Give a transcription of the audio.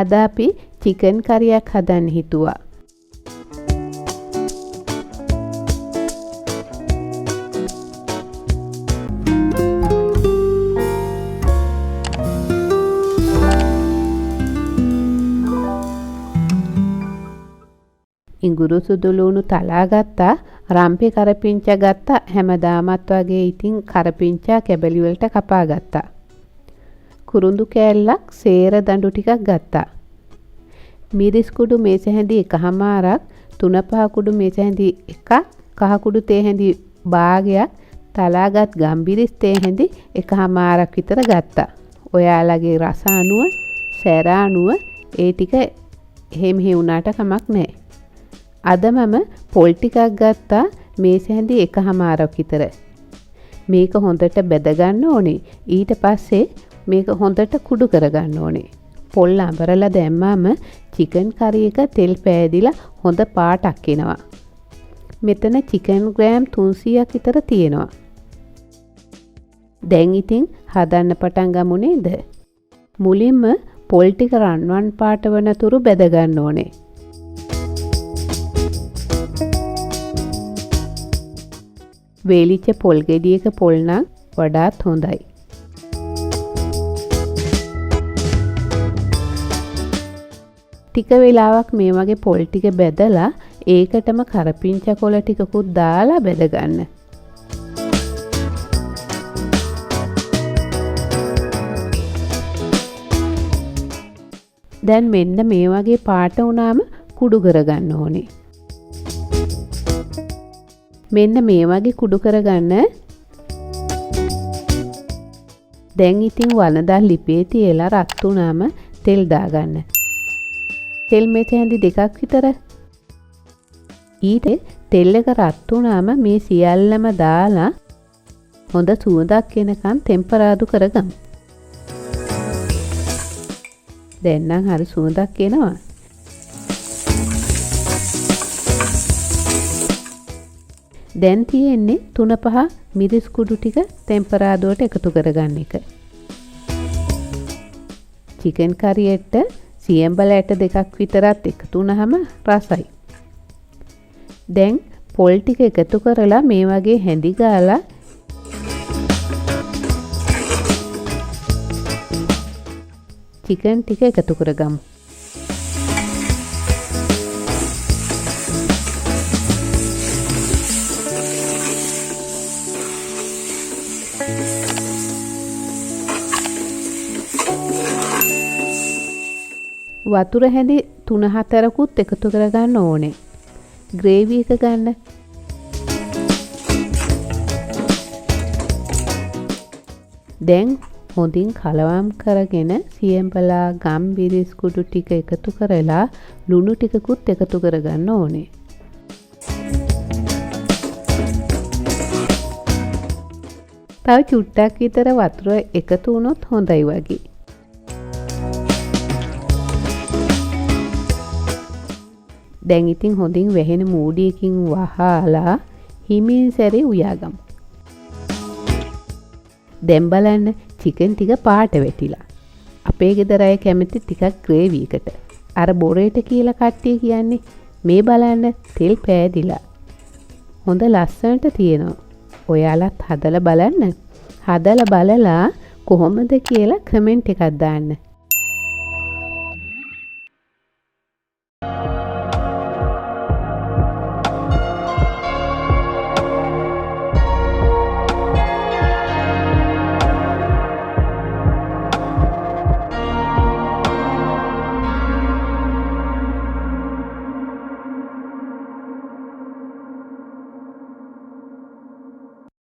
අද අපි චිකන් කරියක් හදන්න හිතුවා. ඉඟුරු සුදුලුණු තලා ගත්තා, රම්පේ කරපිංචා ගත්තා. හැමදාමත් වගේ ඉතින් කරපිංචා කැබලි වලට කපා ගත්තා. කුරුඳු කෑල්ලක්, සේර දඬු ටිකක් ගත්තා. මිරිස් කුඩු මේස හැඳි එකහමාරක්, 3-5 කුඩු මේස හැඳි එකක්, කහ කුඩු තේ හැඳි භාගයක්, තලාගත් ගම්බිරිස් තේ හැඳි එකහමාරක් විතර ගත්තා. ඔයාලගේ රස අනුව, සැර අනුව ඒ ටික එහෙම වුණාට කමක් නැහැ. අද මම පොල් ටිකක් ගත්තා, මේස හැඳි එකහමාරක් විතර. මේක හොඳට බෙද ගන්න ඕනේ. ඊට පස්සේ මේක හොඳට කුඩු කරගන්න ඕනේ. පොල් අඹරලා දැම්මම චිකන් කරි එක තෙල් පෑදිලා හොඳ පාටක් එනවා. මෙතන චිකන් ග්‍රෑම් 300ක් විතර තියෙනවා. දැන් ඉතින් හදන්න පටන් ගමු නේද? මුලින්ම පොල් ටික රන්වන් පාට වන තුරු බෙද ගන්න ඕනේ. වේලිච්ච පොල් ගෙඩියක පොල් නම් වඩාත් හොඳයි. ටික වෙලාවක් මේ වගේ පොල් ටික බෙදලා ඒකටම කරපිංචා කොළ ටිකකුත් දාලා බෙද ගන්න. දැන් මෙන්න මේ වගේ පාට වුණාම කුඩු කරගන්න ඕනේ. මෙන්න මේ වගේ කුඩු කරගන්න. දැන් ඉතින් වලදා ලිපේ තියලා රත් වුණාම තෙල් දාගන්න. තෙල් මෙත හැඳි 2ක් විතර. ඊට තෙල් එක රත් වුණාම මේ සියල්ලම දාලා හොඳ සුවඳක් එනකන් ටෙම්පරාදු කරගමු. දැන් නම් හරි සුවඳක් එනවා. දැන් තියෙන්නේ 3-5 මිරිස් කුඩු ටික ටෙම්පරාදුවට එකතු කරගන්න එක. චිකන් කරියට සියඹල ඇට 2ක් විතරත් එකතු වුනහම රසයි. දැන් පොල් ටික එකතු කරලා මේ වගේ හැඳි ගාලා චිකන් ටික එකතු කරගමු. වතුර හැඳි 3-4කුත් එකතු කරගන්න ඕනේ. ග්‍රේවි එක ගන්න. දැන් හොඳින් කලවම් කරගෙන සියඹලා ගම්බිරිස් කුඩු ටික එකතු කරලා ලුණු ටිකකුත් එකතු කරගන්න ඕනේ. තව චුට්ටක් විතර වතුර එකතු වුණොත් හොඳයි වගේ. දැන් ඉතින් හොඳින් වැහෙන මූඩියකින් වහලා හිමින් සැරේ උයාගමු. දැන් බලන්න චිකන් ටික පාට වැටිලා. අපේ ගෙදර අය කැමති ටිකක් ග්‍රේවි එකට. අර බොරේට කියලා කට්ටිය කියන්නේ. මේ බලන්න තෙල් පෑදිලා. හොඳ ලස්සනට තියෙනවා. ඔයාලත් හදලා බලන්න. හදලා බලලා කොහොමද කියලා කමෙන්ට් එකක් දාන්න.